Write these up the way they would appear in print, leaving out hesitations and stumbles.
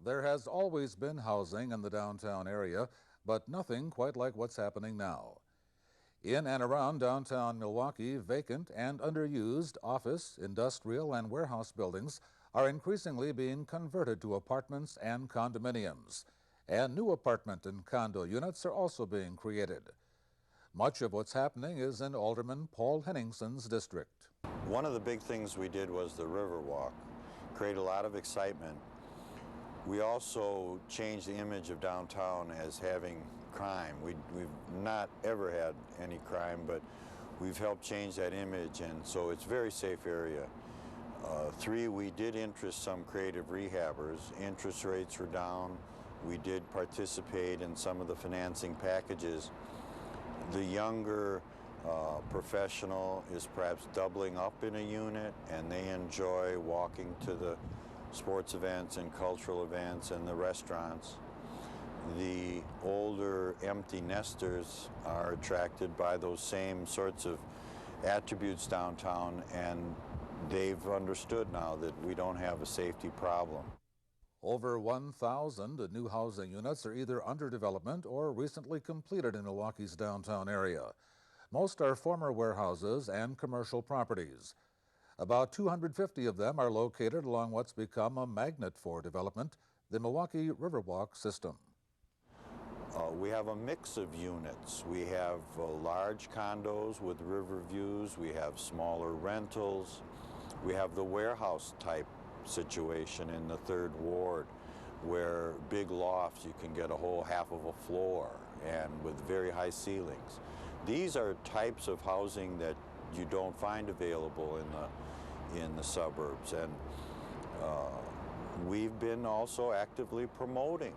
There has always been housing in the downtown area, but nothing quite like what's happening now. In and around downtown Milwaukee, vacant and underused office, industrial, and warehouse buildings are increasingly being converted to apartments and condominiums. And new apartment and condo units are also being created. Much of what's happening is in Alderman Paul Henningson's district. One of the big things we did was the Riverwalk, create a lot of excitement. We also changed the image of downtown as having crime. We've not ever had any crime, but we've helped change that image, and so it's a very safe area. Three, we did interest some creative rehabbers. Interest rates were down. We did participate in some of the financing packages. The younger professional is perhaps doubling up in a unit, and they enjoy walking to the sports events and cultural events and the restaurants. The older empty nesters are attracted by those same sorts of attributes downtown, and they've understood now that we don't have a safety problem. Over 1,000 new housing units are either under development or recently completed in Milwaukee's downtown area. Most are former warehouses and commercial properties. About 250 of them are located along what's become a magnet for development, the Milwaukee Riverwalk system. We have a mix of units. We have large condos with river views. We have smaller rentals. We have the warehouse type situation in the 3rd Ward, where big lofts, you can get a whole half of a floor and with very high ceilings. These are types of housing that you don't find available in the suburbs, and we've been also actively promoting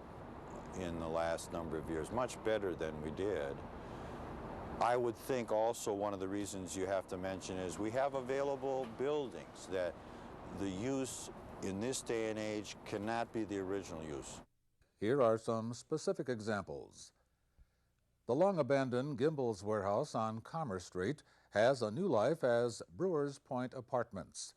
in the last number of years, much better than we did. I would think also one of the reasons you have to mention is we have available buildings that the use in this day and age cannot be the original use. Here are some specific examples. The long-abandoned Gimbel's Warehouse on Commerce Street has a new life as Brewers Point Apartments.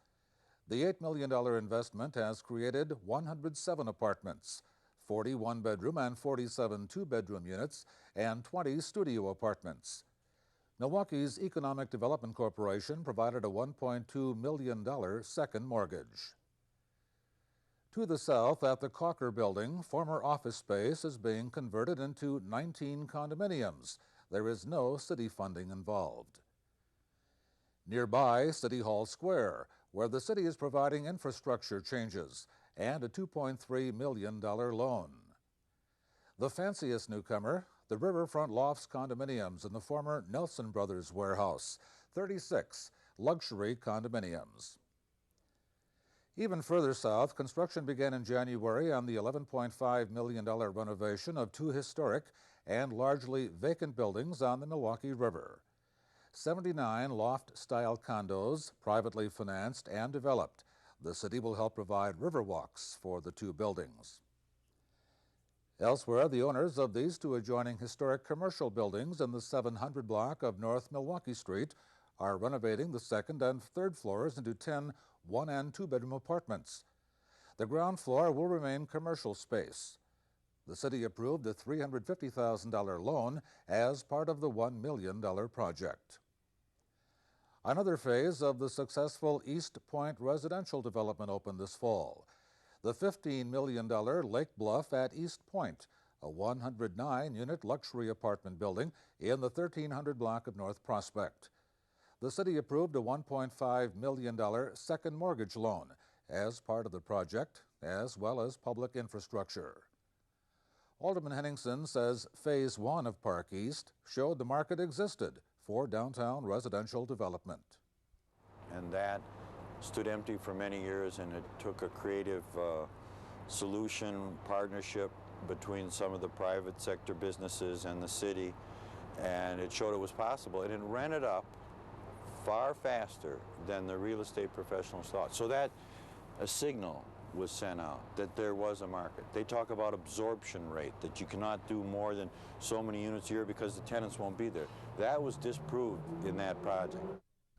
The $8 million investment has created 107 apartments, 40 one-bedroom and 47 two-bedroom units, and 20 studio apartments. Milwaukee's Economic Development Corporation provided a $1.2 million second mortgage. To the south, at the Calker Building, former office space is being converted into 19 condominiums. There is no city funding involved. Nearby, City Hall Square, where the city is providing infrastructure changes and a $2.3 million loan. The fanciest newcomer, the Riverfront Lofts condominiums in the former Nelson Brothers warehouse, 36 luxury condominiums. Even further south, construction began in January on the $11.5 million renovation of 2 historic and largely vacant buildings on the Milwaukee River. 79 loft-style condos, privately financed and developed. The city will help provide riverwalks for the 2 buildings. Elsewhere, the owners of these 2 adjoining historic commercial buildings in the 700 block of North Milwaukee Street are renovating the 2nd and 3rd floors into 10 one- and two-bedroom apartments. The ground floor will remain commercial space. The city approved a $350,000 loan as part of the $1 million project. Another phase of the successful East Point residential development opened this fall. The $15 million Lake Bluff at East Point, a 109-unit luxury apartment building in the 1300 block of North Prospect. The city approved a $1.5 million second mortgage loan as part of the project, as well as public infrastructure. Alderman Henningson says Phase 1 of Park East showed the market existed for downtown residential development. And that stood empty for many years, and it took a creative solution, partnership between some of the private sector businesses and the city, and it showed it was possible, and it rented up far faster than the real estate professionals thought. So that a signal was sent out that there was a market. They talk about absorption rate, that you cannot do more than so many units a year because the tenants won't be there. That was disproved in that project.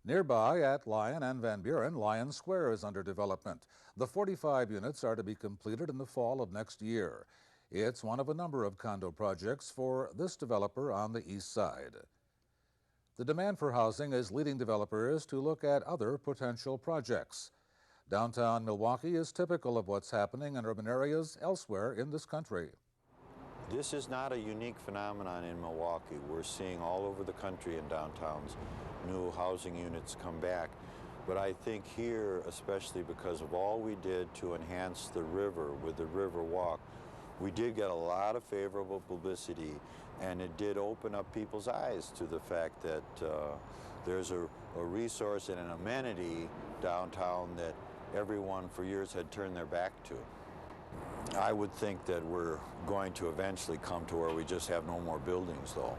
Nearby at Lyon and Van Buren, Lyon Square is under development. The 45 units are to be completed in the fall of next year. It's one of a number of condo projects for this developer on the east side. The demand for housing is leading developers to look at other potential projects. Downtown Milwaukee is typical of what's happening in urban areas elsewhere in this country. This is not a unique phenomenon in Milwaukee. We're seeing all over the country in downtowns new housing units come back. But I think here, especially because of all we did to enhance the river with the river walk, we did get a lot of favorable publicity, and it did open up people's eyes to the fact that there's a resource and an amenity downtown that everyone for years had turned their back to. I would think that we're going to eventually come to where we just have no more buildings, though.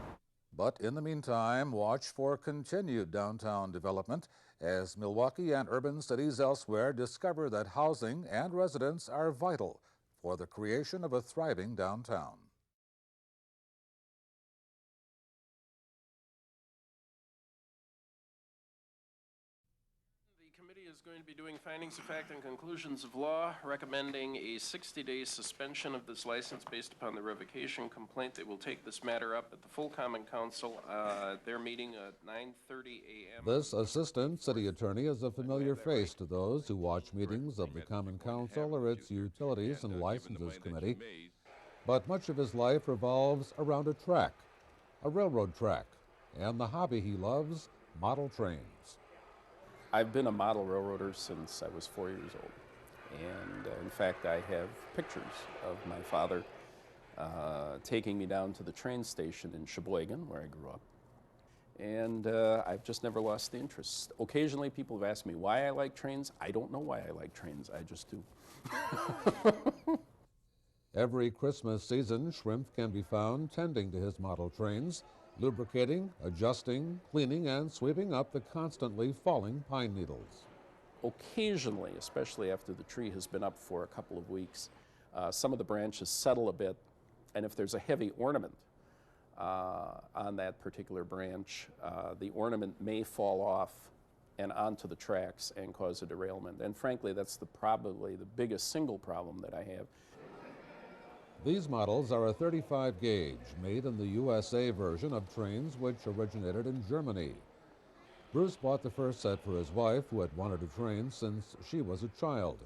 But in the meantime, watch for continued downtown development as Milwaukee and urban cities elsewhere discover that housing and residents are vital for the creation of a thriving downtown. The committee is going to be doing findings of fact and conclusions of law, recommending a 60-day suspension of this license based upon the revocation complaint. They will take this matter up at the full Common Council. Their meeting at 9:30 a.m. This assistant city attorney is a familiar face to those who watch meetings of the Common Council or its Utilities and Licenses Committee. But much of his life revolves around a track, a railroad track, and the hobby he loves, model trains. I've been a model railroader since I was 4 years old. And in fact, I have pictures of my father taking me down to the train station in Sheboygan, where I grew up. And I've just never lost the interest. Occasionally people have asked me why I like trains. I don't know why I like trains, I just do. Every Christmas season, Schrimpf can be found tending to his model trains, lubricating, adjusting, cleaning, and sweeping up the constantly falling pine needles. Occasionally, especially after the tree has been up for a couple of weeks, some of the branches settle a bit, and if there's a heavy ornament on that particular branch, the ornament may fall off and onto the tracks and cause a derailment. And frankly, that's probably the biggest single problem that I have. These models are a 35 gauge, made in the USA version of trains which originated in Germany. Bruce bought the first set for his wife, who had wanted a train since she was a child.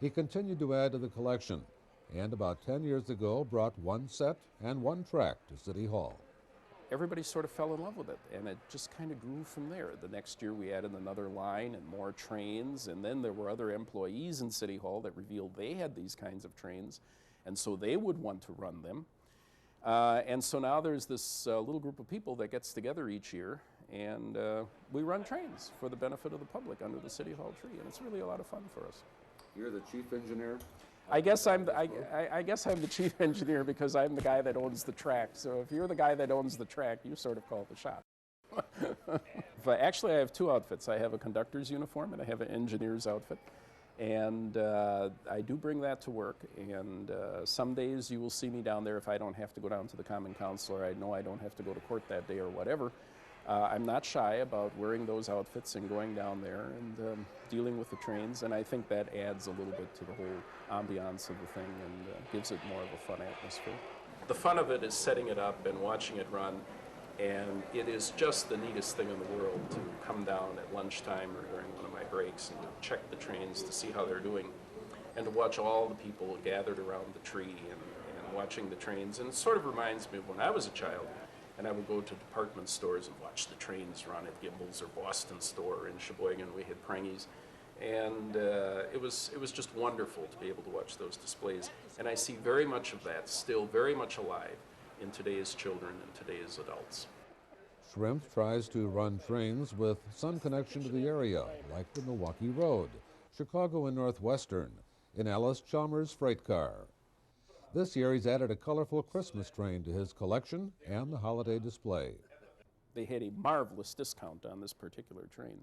He continued to add to the collection, and about 10 years ago brought one set and one track to City Hall. Everybody sort of fell in love with it, and it just kind of grew from there. The next year we added another line and more trains, and then there were other employees in City Hall that revealed they had these kinds of trains, and so they would want to run them. And so now there's this little group of people that gets together each year, and we run trains for the benefit of the public under the City Hall tree, and it's really a lot of fun for us. You're the chief engineer? I guess I'm the chief engineer because I'm the guy that owns the track. So if you're the guy that owns the track, you sort of call the shot. But actually, I have two outfits. I have a conductor's uniform and I have an engineer's outfit. And I do bring that to work. And some days you will see me down there if I don't have to go down to the Common Council or I know I don't have to go to court that day or whatever. I'm not shy about wearing those outfits and going down there and dealing with the trains, and I think that adds a little bit to the whole ambiance of the thing and gives it more of a fun atmosphere. The fun of it is setting it up and watching it run, and it is just the neatest thing in the world to come down at lunchtime or during one of my breaks and to check the trains to see how they're doing, and to watch all the people gathered around the tree and watching the trains. And it sort of reminds me of when I was a child, and I would go to department stores and watch the trains run at Gimbel's or Boston Store. In Sheboygan, we had Prangies. And it was just wonderful to be able to watch those displays. And I see very much of that still very much alive in today's children and today's adults. Schrimpf tries to run trains with some connection to the area, like the Milwaukee Road, Chicago and Northwestern, in Alice Chalmers' freight car. This year he's added a colorful Christmas train to his collection and the holiday display. They had a marvelous discount on this particular train,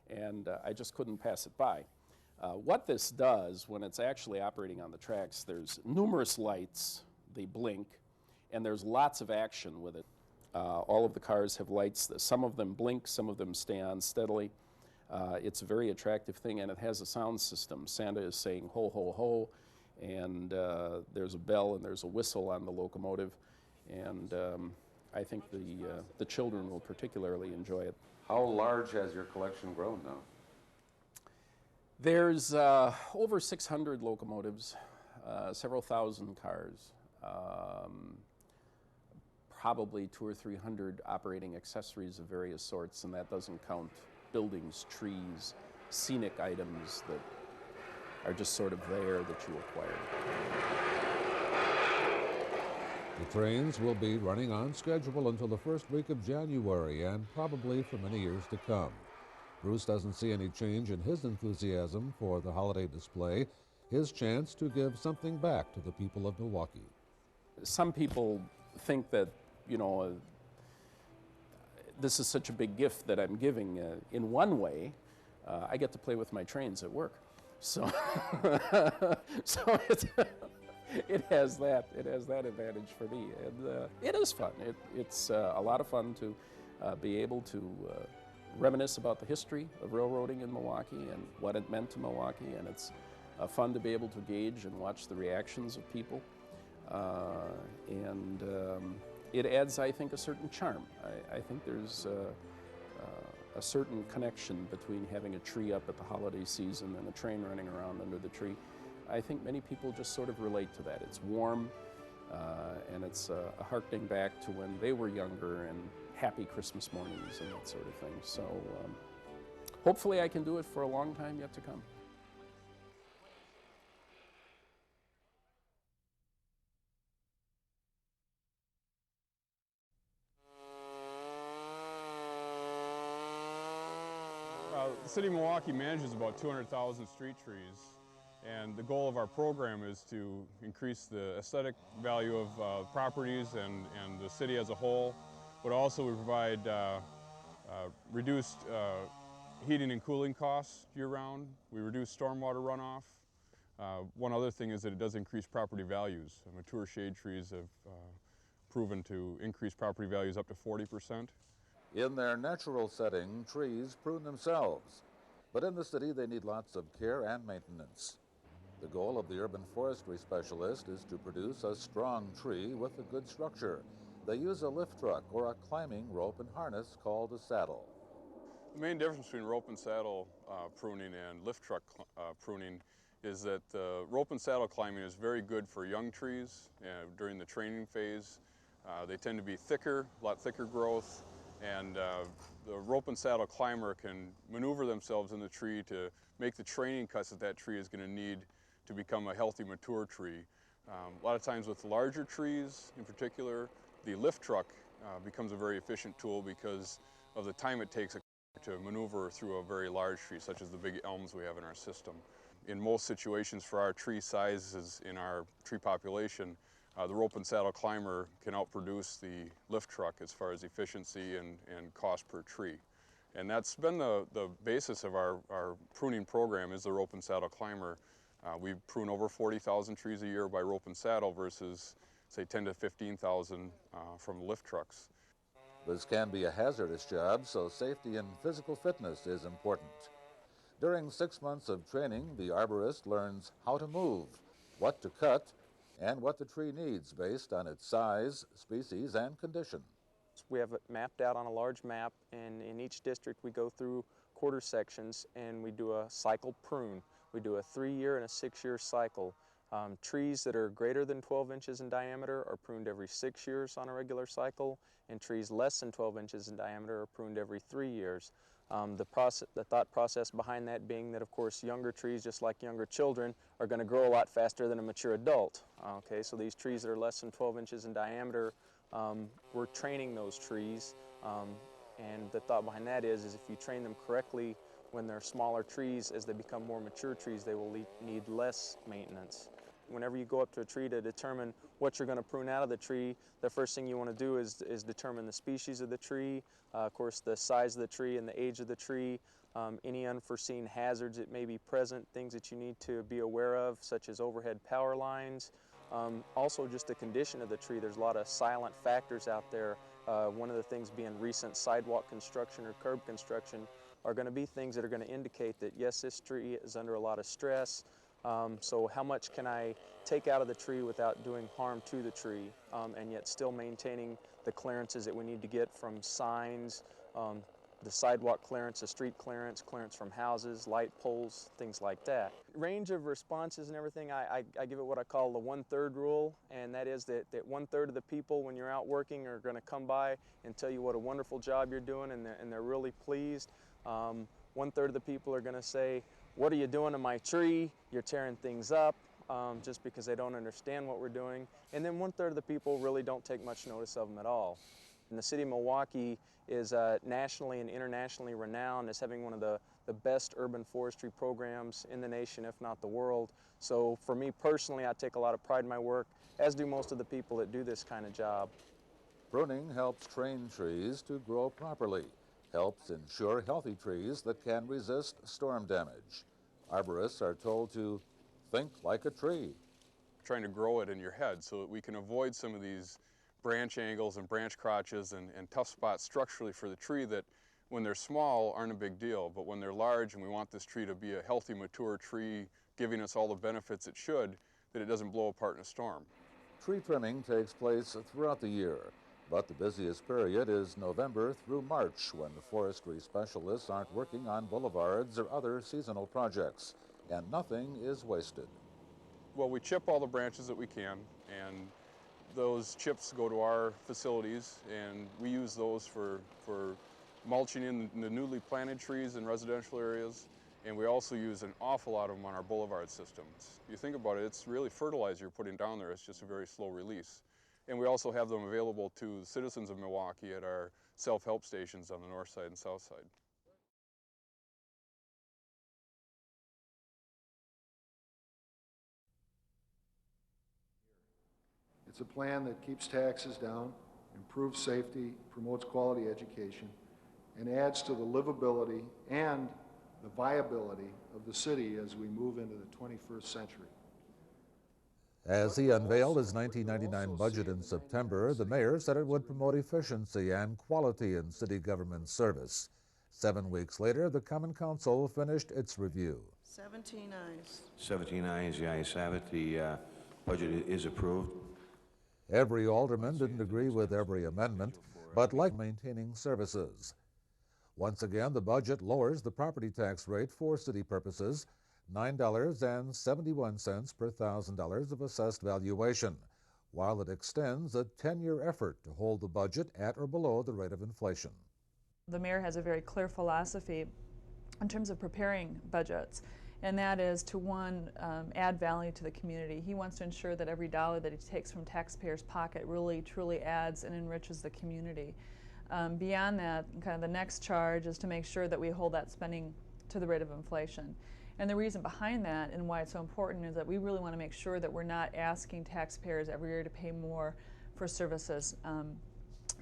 and I just couldn't pass it by. What this does, when it's actually operating on the tracks, there's numerous lights, they blink, and there's lots of action with it. All of the cars have lights. Some of them blink, some of them stay on steadily. It's a very attractive thing, and it has a sound system. Santa is saying ho, ho, ho, and there's a bell and there's a whistle on the locomotive, and I think the children will particularly enjoy it. How large has your collection grown now? There's over 600 locomotives, several thousand cars, probably 200 or 300 operating accessories of various sorts, and that doesn't count buildings, trees, scenic items that are just sort of there that you acquire. The trains will be running on schedule until the first week of January and probably for many years to come. Bruce doesn't see any change in his enthusiasm for the holiday display, his chance to give something back to the people of Milwaukee. Some people think that, you know, this is such a big gift that I'm giving. In one way, I get to play with my trains at work. So, so it has that advantage for me, and it is fun. It's a lot of fun to be able to reminisce about the history of railroading in Milwaukee and what it meant to Milwaukee, and it's fun to be able to gauge and watch the reactions of people, and it adds, I think, a certain charm. I think there's a certain connection between having a tree up at the holiday season and a train running around under the tree. I think many people just sort of relate to that. It's warm, and it's a harkening back to when they were younger and happy Christmas mornings and that sort of thing. So hopefully I can do it for a long time yet to come. The City of Milwaukee manages about 200,000 street trees, and the goal of our program is to increase the aesthetic value of properties and the city as a whole, but also we provide reduced heating and cooling costs year-round. We reduce stormwater runoff. One other thing is that it does increase property values. Mature shade trees have proven to increase property values up to 40%. In their natural setting, trees prune themselves, but in the city they need lots of care and maintenance. The goal of the urban forestry specialist is to produce a strong tree with a good structure. They use a lift truck or a climbing rope and harness called a saddle. The main difference between rope and saddle pruning and lift truck pruning is that rope and saddle climbing is very good for young trees during the training phase. They tend to be thicker, a lot thicker growth, and the rope and saddle climber can maneuver themselves in the tree to make the training cuts that that tree is going to need to become a healthy, mature tree. A lot of times with larger trees in particular, the lift truck becomes a very efficient tool because of the time it takes to maneuver through a very large tree, such as the big elms we have in our system. In most situations for our tree sizes in our tree population, the rope and saddle climber can outproduce the lift truck as far as efficiency and cost per tree. And that's been the basis of our pruning program is the rope and saddle climber. We prune over 40,000 trees a year by rope and saddle versus, say, 10 to 15,000 from lift trucks. This can be a hazardous job, so safety and physical fitness is important. During 6 months of training, the arborist learns how to move, what to cut, and what the tree needs based on its size, species, and condition. We have it mapped out on a large map, and in each district we go through quarter sections and we do a cycle prune. We do a 3-year and a 6-year cycle. Trees that are greater than 12 inches in diameter are pruned every 6 years on a regular cycle, and trees less than 12 inches in diameter are pruned every 3 years. The thought process behind that being that, of course, younger trees, just like younger children, are going to grow a lot faster than a mature adult. Okay, so these trees that are less than 12 inches in diameter, we're training those trees, and the thought behind that is if you train them correctly when they're smaller trees, as they become more mature trees, they will need less maintenance. Whenever you go up to a tree to determine what you're going to prune out of the tree, the first thing you want to do is determine the species of the tree, of course the size of the tree and the age of the tree, any unforeseen hazards that may be present, things that you need to be aware of, such as overhead power lines, Also just the condition of the tree. There's a lot of silent factors out there. One of the things being recent sidewalk construction or curb construction are going to be things that are going to indicate that yes, this tree is under a lot of stress. So how much can I take out of the tree without doing harm to the tree, and yet still maintaining the clearances that we need to get from signs, the sidewalk clearance, the street clearance, clearance from houses, light poles, things like that. Range of responses and everything, I give it what I call the 1/3 rule, and that is that 1/3 of the people when you're out working are going to come by and tell you what a wonderful job you're doing, and they're really pleased. 1/3 of the people are going to say, what are you doing to my tree? You're tearing things up, just because they don't understand what we're doing. And then 1/3 of the people really don't take much notice of them at all. And the city of Milwaukee is nationally and internationally renowned as having one of the best urban forestry programs in the nation, if not the world. So for me personally, I take a lot of pride in my work, as do most of the people that do this kind of job. Pruning helps train trees to grow properly, helps ensure healthy trees that can resist storm damage. Arborists are told to think like a tree. Trying to grow it in your head so that we can avoid some of these branch angles and branch crotches and tough spots structurally for the tree that when they're small aren't a big deal, but when they're large and we want this tree to be a healthy, mature tree giving us all the benefits it should, that it doesn't blow apart in a storm. Tree trimming takes place throughout the year, but the busiest period is November through March, when the forestry specialists aren't working on boulevards or other seasonal projects, and nothing is wasted. Well, we chip all the branches that we can, and those chips go to our facilities, and we use those for mulching in the newly planted trees in residential areas, and we also use an awful lot of them on our boulevard systems. You think about it, it's really fertilizer you're putting down there. It's just a very slow release. And we also have them available to the citizens of Milwaukee at our self-help stations on the north side and south side. It's a plan that keeps taxes down, improves safety, promotes quality education, and adds to the livability and the viability of the city as we move into the 21st century. As he unveiled his 1999 budget in September, the mayor said it would promote efficiency and quality in city government service. 7 weeks later, the Common Council finished its review. 17 ayes. 17 ayes, the ayes have it. The budget is approved. Every alderman didn't agree with every amendment, but liked maintaining services. Once again, the budget lowers the property tax rate for city purposes, $9.71 per $1,000 of assessed valuation, while it extends a 10-year effort to hold the budget at or below the rate of inflation. The mayor has a very clear philosophy in terms of preparing budgets, and that is to, one, add value to the community. He wants to ensure that every dollar that he takes from taxpayers' pocket really, truly adds and enriches the community. Beyond that, kind of the next charge is to make sure that we hold that spending to the rate of inflation. And the reason behind that and why it's so important is that we really want to make sure that we're not asking taxpayers every year to pay more for services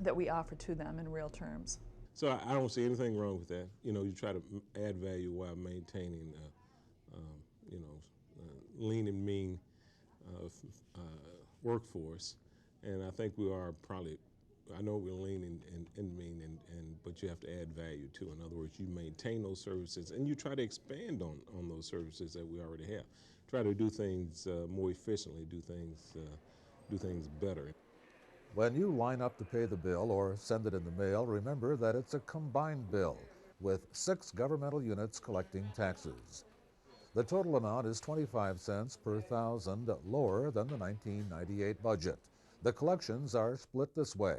that we offer to them in real terms. So I don't see anything wrong with that. You know, you try to add value while maintaining, lean and mean workforce. And I think we are probably, I know we're lean and mean, but you have to add value too. In other words, you maintain those services and you try to expand on those services that we already have. Try to do things more efficiently, do things better. When you line up to pay the bill or send it in the mail, remember that it's a combined bill with 6 governmental units collecting taxes. The total amount is 25 cents per 1,000, lower than the 1998 budget. The collections are split this way.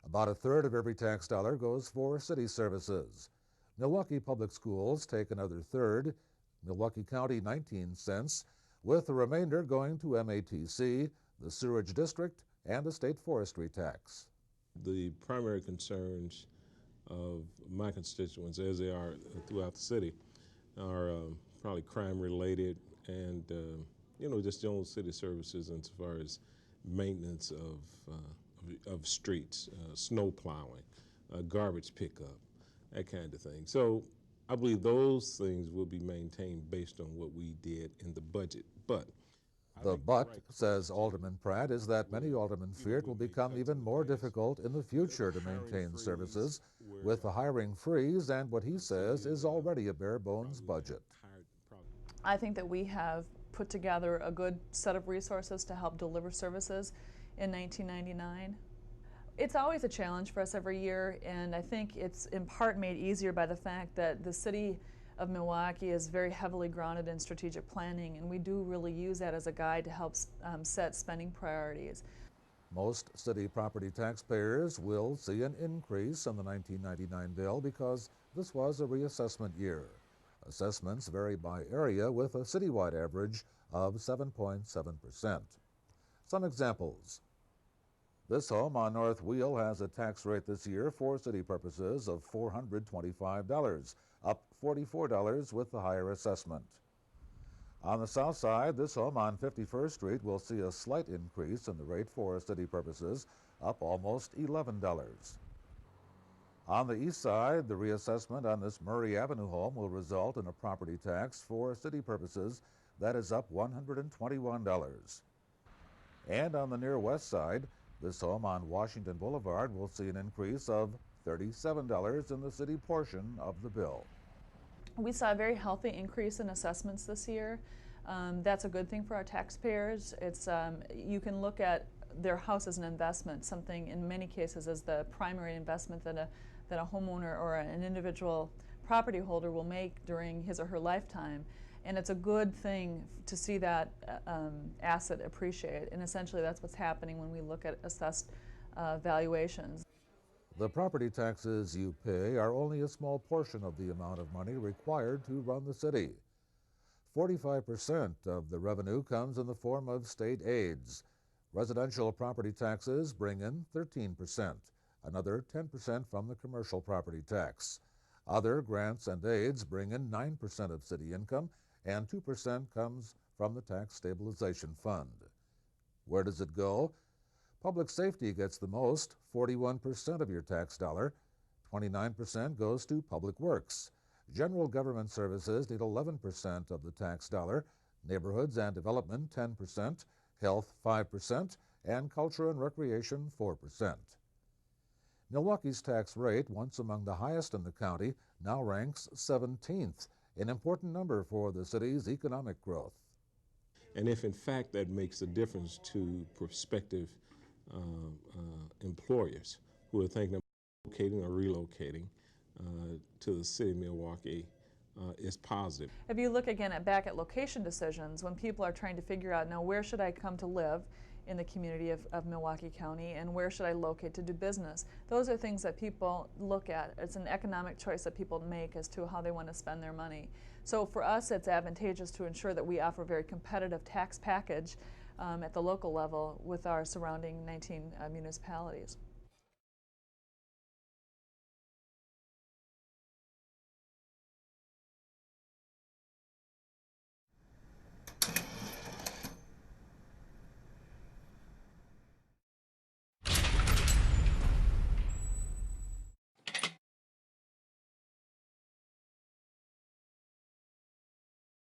About 1/3 of every tax dollar goes for city services. Milwaukee Public Schools take another 1/3, Milwaukee County 19 cents, with the remainder going to MATC, the Sewerage District, and a state forestry tax. The primary concerns of my constituents, as they are throughout the city, are probably crime related and just general city services as far as maintenance of streets, snow plowing, garbage pickup, that kind of thing. So I believe those things will be maintained based on what we did in the budget. But The but, says Alderman Pratt, is that many aldermen fear it will become even more difficult in the future to maintain services with the hiring freeze and what he says is already a bare-bones budget. I think that we have put together a good set of resources to help deliver services in 1999. It's always a challenge for us every year, and I think it's in part made easier by the fact that the city of Milwaukee is very heavily grounded in strategic planning, and we do really use that as a guide to help set spending priorities. Most city property taxpayers will see an increase in the 1999 bill because this was a reassessment year. Assessments vary by area with a citywide average of 7.7%. Some examples. This home on North Wheel has a tax rate this year for city purposes of $425, up $44 with the higher assessment. On the south side, this home on 51st Street will see a slight increase in the rate for city purposes, up almost $11. On the east side, the reassessment on this Murray Avenue home will result in a property tax for city purposes that is up $121. And on the near west side, this home on Washington Boulevard will see an increase of $37 in the city portion of the bill. We saw a very healthy increase in assessments this year. That's a good thing for our taxpayers. It's, you can look at their house as an investment, something in many cases as the primary investment that a homeowner or an individual property holder will make during his or her lifetime. And it's a good thing to see that asset appreciate. And essentially that's what's happening when we look at assessed valuations. The property taxes you pay are only a small portion of the amount of money required to run the city. 45% of the revenue comes in the form of state aids. Residential property taxes bring in 13%, another 10% from the commercial property tax. Other grants and aids bring in 9% of city income, and 2% comes from the Tax Stabilization Fund. Where does it go? Public safety gets the most, 41% of your tax dollar. 29% goes to public works. General government services need 11% of the tax dollar, neighborhoods and development 10%, health 5%, and culture and recreation 4%. Milwaukee's tax rate, once among the highest in the county, now ranks 17th, an important number for the city's economic growth. And if in fact that makes a difference to prospective employers who are thinking of locating or relocating to the city of Milwaukee, is positive. If you look again back at location decisions, when people are trying to figure out, now where should I come to live in the community of Milwaukee County, and where should I locate to do business, those are things that people look at. It's an economic choice that people make as to how they want to spend their money. So for us, it's advantageous to ensure that we offer a very competitive tax package at the local level with our surrounding 19 municipalities.